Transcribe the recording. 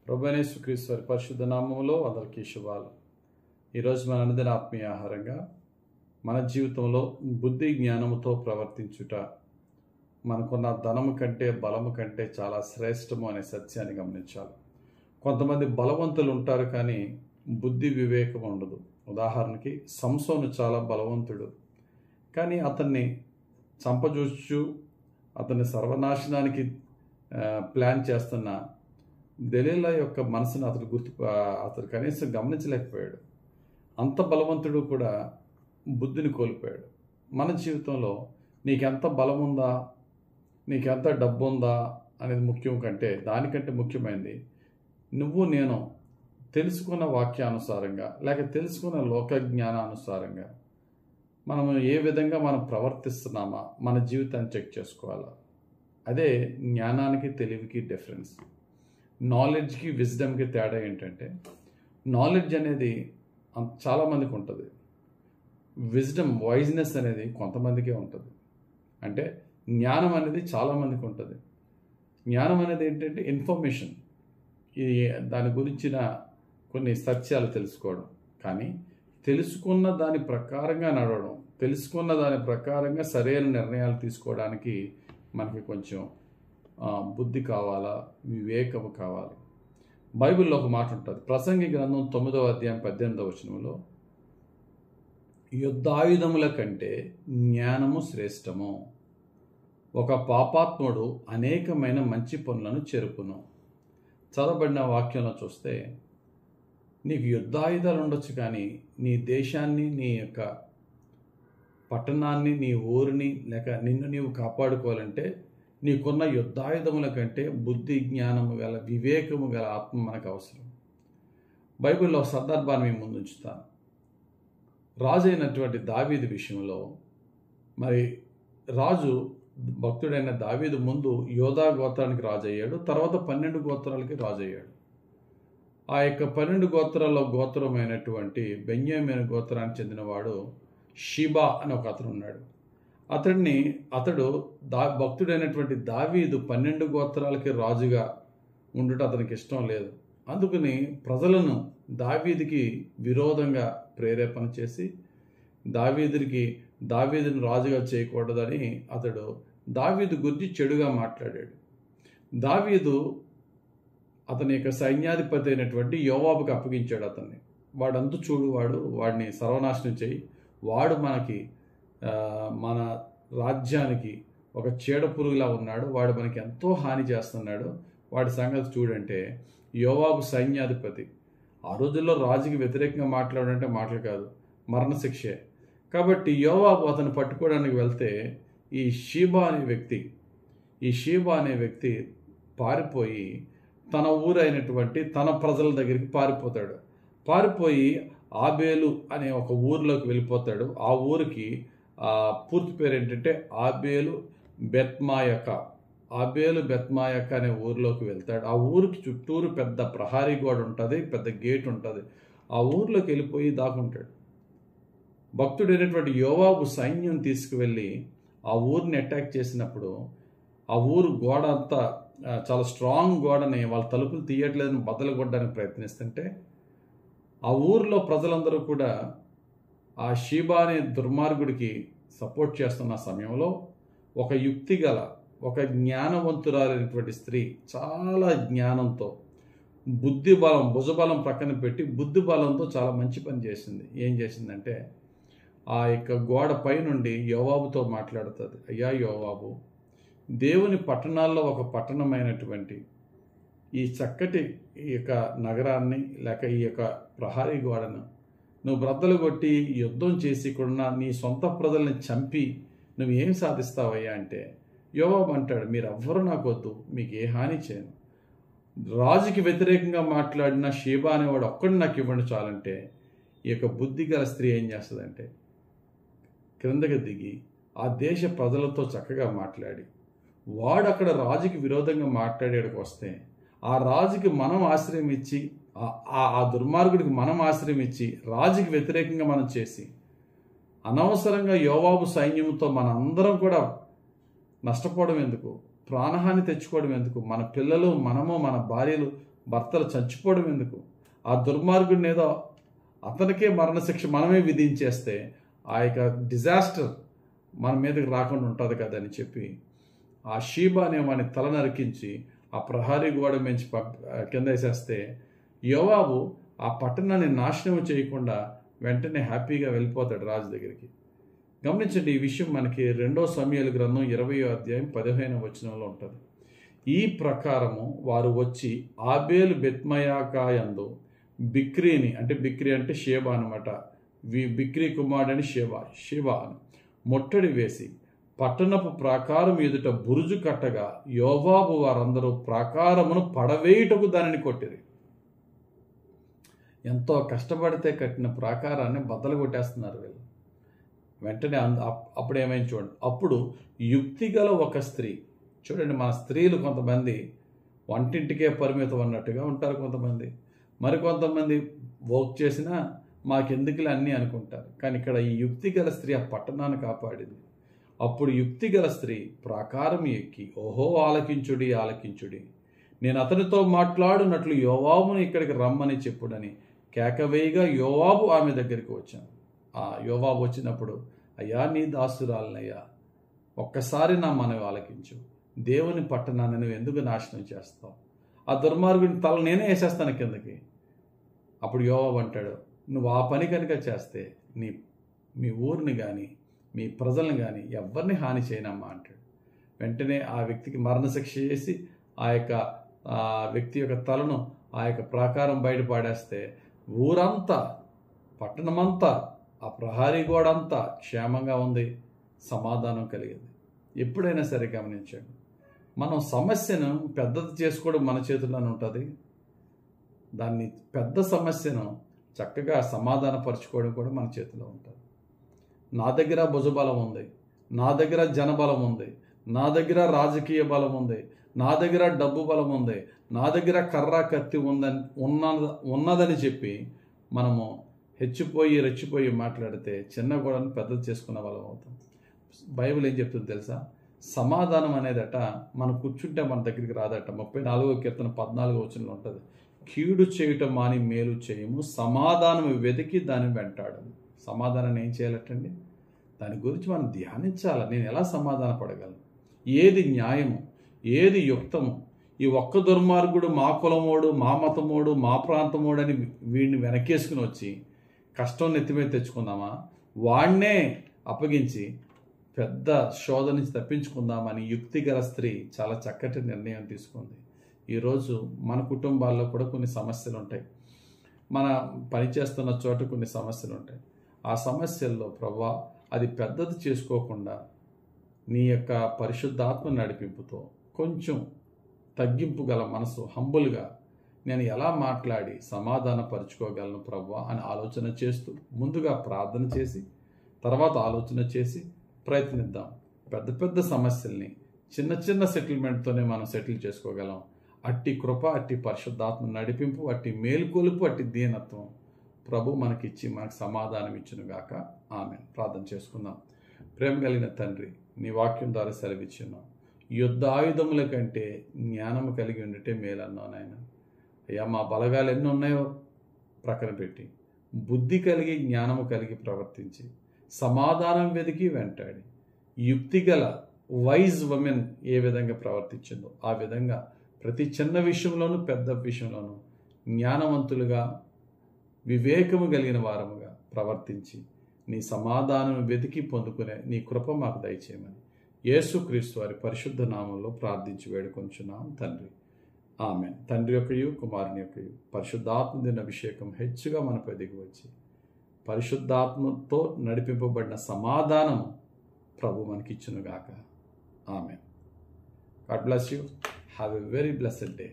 ప్రభువైన యేసుక్రీస్తు వారి పరిశుద్ధ నామములో అందరికీ శుభాలు. ఈరోజు మన అనుదిన ఆత్మీయ ఆహారంగా మన జీవితంలో బుద్ధి జ్ఞానముతో ప్రవర్తించుట మనకున్న ధనము కంటే బలము కంటే చాలా శ్రేష్టము అనే సత్యాన్ని గమనించాలి. కొంతమంది బలవంతులు ఉంటారు కానీ బుద్ధి వివేకం ఉండదు. ఉదాహరణకి సంసోను చాలా బలవంతుడు, కానీ అతన్ని చంపజూచు అతన్ని సర్వనాశనానికి ప్లాన్ చేస్తున్న దెలీలా యొక్క మనసును అతడు కనీసం గమనించలేకపోయాడు. అంత బలవంతుడు కూడా బుద్ధిని కోల్పోయాడు. మన జీవితంలో నీకెంత బలం ఉందా, నీకెంత డబ్బు ఉందా అనేది ముఖ్యం కంటే దానికంటే ముఖ్యమైనది నేను తెలుసుకున్న వాక్యానుసారంగా లేక తెలుసుకున్న లోక జ్ఞానానుసారంగా మనము ఏ విధంగా మనం ప్రవర్తిస్తున్నామా మన జీవితాన్ని చెక్ చేసుకోవాలా. అదే జ్ఞానానికి తెలివికి డిఫరెన్స్. నాలెడ్జ్కి విజ్డమ్కి తేడా ఏంటంటే, నాలెడ్జ్ అనేది చాలామందికి ఉంటుంది, వైజ్నెస్ అనేది కొంతమందికే ఉంటుంది. అంటే జ్ఞానం అనేది చాలామందికి ఉంటుంది. జ్ఞానం అనేది ఏంటంటే ఇన్ఫర్మేషన్, ఇది దాని గురించిన కొన్ని సత్యాలు తెలుసుకోవడం. కానీ తెలుసుకున్న దాని ప్రకారంగా నడవడం, తెలుసుకున్న దాని ప్రకారంగా సరైన నిర్ణయాలు తీసుకోవడానికి మనకి కొంచెం బుద్ధి కావాలా, వివేకము కావాలి. బైబిల్లో ఒక మాట ఉంటుంది, ప్రసంగి గ్రంథం 9వ అధ్యాయం 18వ వచనంలో, యుద్ధాయుధముల కంటే జ్ఞానము శ్రేష్టము, ఒక పాపాత్ముడు అనేకమైన మంచి పనులను చెరుపును. చదవబడిన వాక్యంలో చూస్తే నీకు యుద్ధాయుధాలు ఉండొచ్చు, కానీ నీ దేశాన్ని, నీ యొక్క పట్టణాన్ని, నీ ఊరిని లేక నిన్ను నీవు కాపాడుకోవాలంటే నీకున్న యుద్ధాయుధముల కంటే బుద్ధి జ్ఞానము గల వివేకము గల ఆత్మ మనకు అవసరం. బైబిల్లో సందర్భాన్ని మీ ముందు ఉంచుతాను. రాజు అయినటువంటి దావీదు విషయంలో, మరి రాజు భక్తుడైన దావీదు ముందు యోధా గోత్రానికి రాజు అయ్యాడు, తర్వాత 12 గోత్రాలకి రాజు అయ్యాడు. ఆ యొక్క 12 గోత్రాల్లో గోత్రమైనటువంటి బెన్యామీను గోత్రానికి చెందినవాడు షీబా అని ఒక అతను ఉన్నాడు. అతడు భక్తుడైనటువంటి దావీదు 12 గోత్రాలకి రాజుగా ఉండుట అతనికి ఇష్టం లేదు. అందుకని ప్రజలను దావీదుకి విరోధంగా ప్రేరేపణ చేసి దావీదుని రాజుగా చేయకూడదని అతడు దావీదు గురించి చెడుగా మాట్లాడాడు. దావీదు అతని యొక్క సైన్యాధిపతి అయినటువంటి యోవాబుకి అప్పగించాడు అతన్ని. వాడంతా చూడు, వాడిని సర్వనాశనం చేయి, వాడు మన రాజ్యానికి ఒక చీడపురుగులా ఉన్నాడు, వాడు మనకి ఎంతో హాని చేస్తున్నాడు, వాడి సంగతి చూడంటే యోవాబు సైన్యాధిపతి. ఆ రోజుల్లో రాజుకి వ్యతిరేకంగా మాట్లాడంటే మాటలు కాదు, మరణశిక్షే. కాబట్టి యోవాబు అతను పట్టుకోవడానికి వెళ్తే ఈ షీబా అనే వ్యక్తి పారిపోయి తన ఊరైనటువంటి తన ప్రజల దగ్గరికి పారిపోయి ఆబేలు అనే ఒక ఊరిలోకి వెళ్ళిపోతాడు. ఆ ఊరికి పూర్తి పేరు ఏంటంటే ఆబేలు బెత్మాయక అనే ఊరిలోకి వెళ్తాడు. ఆ ఊరికి చుట్టూరు పెద్ద ప్రహారీ గోడ ఉంటుంది, పెద్ద గేట్ ఉంటుంది. ఆ ఊరిలోకి వెళ్ళిపోయి దాక్కుంటాడు. భక్తుడైనటువంటి యోవాబు సైన్యం తీసుకువెళ్ళి ఆ ఊరిని అటాక్ చేసినప్పుడు ఆ ఊరు గోడ అంతా చాలా స్ట్రాంగ్ గోడని వాళ్ళ తలుపులు తీయట్లేదని బద్దలు కొట్టడానికి ప్రయత్నిస్తుంటే ఆ ఊరిలో ప్రజలందరూ కూడా ఆ షీబా అనే దుర్మార్గుడికి సపోర్ట్ చేస్తున్న సమయంలో ఒక యుక్తి గల, ఒక జ్ఞానవంతురాలైనటువంటి స్త్రీ చాలా జ్ఞానంతో భుజబలం ప్రక్కన పెట్టి బుద్ధి బలంతో చాలా మంచి పని చేసింది. ఏం చేసిందంటే ఆ యొక్క గోడ పై నుండి యోవాబుతో మాట్లాడుతుంది. అయ్యా యోవాబు, దేవుని పట్టణాల్లో ఒక పట్టణమైనటువంటి ఈ చక్కటి ఈ యొక్క నగరాన్ని లేక ఈ యొక్క ప్రహారీ గోడను నువ్వు బ్రద్దలు కొట్టి యుద్ధం చేసి కూడా నీ సొంత ప్రజల్ని చంపి నువ్వు ఏం సాధిస్తావయ్యా అంటే యోవాబు అంటాడు, మీరెవ్వరూ నాకు వద్దు, మీకు ఏ హాని చేయను. రాజుకి వ్యతిరేకంగా మాట్లాడిన షీబా అనేవాడు ఒక్కడిని నాకు ఇవ్వండి చాలంటే ఈ యొక్క బుద్ధి గల స్త్రీ ఏం చేస్తుందంటే క్రిందకి దిగి ఆ దేశ ప్రజలతో చక్కగా మాట్లాడి వాడు అక్కడ రాజుకి విరోధంగా మాట్లాడేడికి వస్తే ఆ రాజుకి మనం ఆశ్రయం ఇచ్చి ఆ దుర్మార్గుడికి మనం ఆశ్రయం ఇచ్చి రాజుకి వ్యతిరేకంగా మనం చేసి అనవసరంగా యోవాబు సైన్యంతో మనందరం కూడా నష్టపోవడం ఎందుకు, ప్రాణహాని తెచ్చుకోవడం ఎందుకు? మన పిల్లలు, మనము, మన భార్యలు భర్తలు చచ్చిపోవడం ఎందుకు? ఆ దుర్మార్గుడిని ఏదో అతనికే మరణశిక్ష మనమే విధించేస్తే ఆ యొక్క డిజాస్టర్ మన మీదకి రాకుండా ఉంటుంది కదని చెప్పి ఆ షీబా అనే వాడిని తల నరికించి ఆ ప్రహారీ గోడ మించి కింద వేసేస్తే యోవాబు ఆ పట్టణాన్ని నాశనం చేయకుండా వెంటనే హ్యాపీగా వెళ్ళిపోతాడు రాజు దగ్గరికి. గమనించండి, ఈ విషయం మనకి 2 సమూయేలు గ్రంథం 20వ అధ్యాయం 15వ వచనంలో ఉంటుంది. ఈ ప్రకారము వారు వచ్చి ఆబేలు బెత్మయాకాయందు బిక్రీని, అంటే బిక్రీ అంటే షేబా అనమాట, బిక్రీ కుమారుడని షేబా ముట్టడి వేసి పట్టణపు ప్రాకారం ఎదుట బురుజు కట్టగా యోవాబు వారందరూ ప్రాకారమును పడవేయుటకు దానిని కొట్టిరి. ఎంతో కష్టపడితే కట్టిన ప్రాకారాన్ని బద్దలు కొట్టేస్తున్నారు వీళ్ళు. వెంటనే అప్పుడు ఏమైంది చూడండి. అప్పుడు యుక్తిగల ఒక స్త్రీ, చూడండి, మన స్త్రీలు కొంతమంది వంటింటికే పరిమితం అన్నట్టుగా ఉంటారు, కొంతమంది మరికొంతమంది వర్క్ చేసినా మాకెందుకులే అన్నీ అనుకుంటారు. కానీ ఇక్కడ ఈ యుక్తిగల స్త్రీ ఆ పట్టణాన్ని కాపాడింది. అప్పుడు యుక్తిగల స్త్రీ ప్రాకారం ఎక్కి, ఓహో ఆలకించుడి ఆలకించుడి, నేను అతనితో మాట్లాడునట్లు యోవాబును ఇక్కడికి రమ్మని చెప్పుడని కేకవేయిగా యోవాబు ఆమె దగ్గరికి వచ్చాను. ఆ యోవాబు వచ్చినప్పుడు, అయ్యా నీ దాసురాలనయ్యా, ఒక్కసారి నా మనవి ఆలకించు, దేవుని పట్టణాన్ని నువ్వు ఎందుకు నాశనం చేస్తావు? ఆ దుర్మార్గుని తల నేనే వేసేస్తాను కిందకి. అప్పుడు యోవాబు అంటాడు, నువ్వు ఆ పని కనుక చేస్తే మీ ఊరిని కానీ మీ ప్రజలను కానీ ఎవరిని హాని చేయనమ్మా అంటాడు. వెంటనే ఆ వ్యక్తికి మరణశిక్ష చేసి ఆ వ్యక్తి యొక్క తలను ఆ యొక్క ప్రాకారం బయట పాడేస్తే ఊరంతా, పట్టణమంతా, ఆ ప్రహారీ గోడ అంతా క్షేమంగా ఉంది, సమాధానం కలిగింది. ఎప్పుడైనా సరే గమనించండి, మనం సమస్యను పెద్దది చేసుకోవడం మన చేతుల్లోనే ఉంటుంది. దాన్ని పెద్ద సమస్యను చక్కగా సమాధానపరచుకోవడం కూడా మన చేతిలో ఉంటుంది. నా దగ్గర భుజబలం ఉంది, నా దగ్గర జనబలం ఉంది, నా దగ్గర రాజకీయ బలం ఉంది, నా దగ్గర డబ్బు బలం ఉంది, నా దగ్గర కర్ర కత్తి ఉన్నదని చెప్పి మనము రెచ్చిపోయి మాట్లాడితే చిన్న గొడవను పెద్దది చేసుకున్న వాళ్ళం అవుతాం. బైబిల్ ఏం చెప్తుంది తెలుసా? సమాధానం అనేదట మనం కూర్చుంటే మన దగ్గరికి రాదట. 34వ కీర్తన 14వ వచనంలో ఉంటుంది, కీడు చేయటం మాని మేలు చేయము, సమాధానం వెతికి దాన్ని వెంటాడము. సమాధానాన్ని ఏం చేయాలటండి? దాని గురించి మనం ధ్యానించాలి. నేను ఎలా సమాధాన పడగలను? ఏది న్యాయము, ఏది యుక్తము? ఈ ఒక్క దుర్మార్గుడు మా కులమోడు, మా మతమోడు, మా ప్రాంతమోడు అని వీడిని వెనకేసుకుని వచ్చి కష్టం నెత్తిమీద తెచ్చుకుందామా? వాడినే అప్పగించి పెద్ద శోధ నుంచి తప్పించుకుందామని యుక్తిగల స్త్రీ చాలా చక్కటి నిర్ణయం తీసుకుంది. ఈరోజు మన కుటుంబాల్లో కూడా కొన్ని సమస్యలు ఉంటాయి, మన పనిచేస్తున్న చోట కొన్ని సమస్యలు ఉంటాయి. ఆ సమస్యల్లో ప్రభువా అది పెద్దది చేసుకోకుండా నీ యొక్క పరిశుద్ధాత్మ నడిపింపుతో కొంచెం తగ్గింపు గల మనసు, హంబుల్గా నేను ఎలా మాట్లాడి సమాధానపరుచుకోగలను ప్రభువా అని ఆలోచన చేస్తూ, ముందుగా ప్రార్థన చేసి తర్వాత ఆలోచన చేసి ప్రయత్నిద్దాం. పెద్ద పెద్ద సమస్యల్ని చిన్న చిన్న సెటిల్మెంట్తోనే మనం సెటిల్ చేసుకోగలం. అట్టి కృప, అట్టి పరిశుద్ధాత్మ నడిపింపు, అట్టి మేలుకొలుపు, అట్టి దీనత్వం ప్రభు మనకిచ్చి మనకు సమాధానం ఇచ్చునుగాక. ఆమేన్. ప్రార్థన చేసుకుందాం. ప్రేమ కలిగిన తండ్రి, నీ వాక్యం ద్వారా సెలవిచ్చున్నాం, యుద్ధాయుధముల కంటే జ్ఞానము కలిగి ఉండితే మేలన్నావు నాయన. అయ్యా, మా బలగాలు ఎన్ని ఉన్నాయో ప్రక్కన పెట్టి బుద్ధి కలిగి, జ్ఞానము కలిగి ప్రవర్తించి, సమాధానం వెతికి వెంటాడి, యుక్తిగల వైజ్ ఉమెన్ ఏ విధంగా ప్రవర్తించిందో ఆ విధంగా ప్రతి చిన్న విషయంలోనూ పెద్ద విషయంలోనూ జ్ఞానవంతులుగా, వివేకము కలిగిన వారముగా ప్రవర్తించి నీ సమాధానం వెతికి పొందుకునే నీ కృప మాకు దయచేయమని యేసుక్రీస్తు వారి పరిశుద్ధ నామంలో ప్రార్థించి వేడుకొంచున్నాం తండ్రి. ఆమేన్. తండ్రి యొక్కయు, కుమారుని యొక్కయు, పరిశుద్ధాత్మ దిన అభిషేకం హెచ్చుగా మనపై దిగి వచ్చి పరిశుద్ధాత్మతో నడిపింపబడిన సమాధానం ప్రభు మనకిచ్చునుగాక. ఆమేన్. God bless you. Have a very blessed day.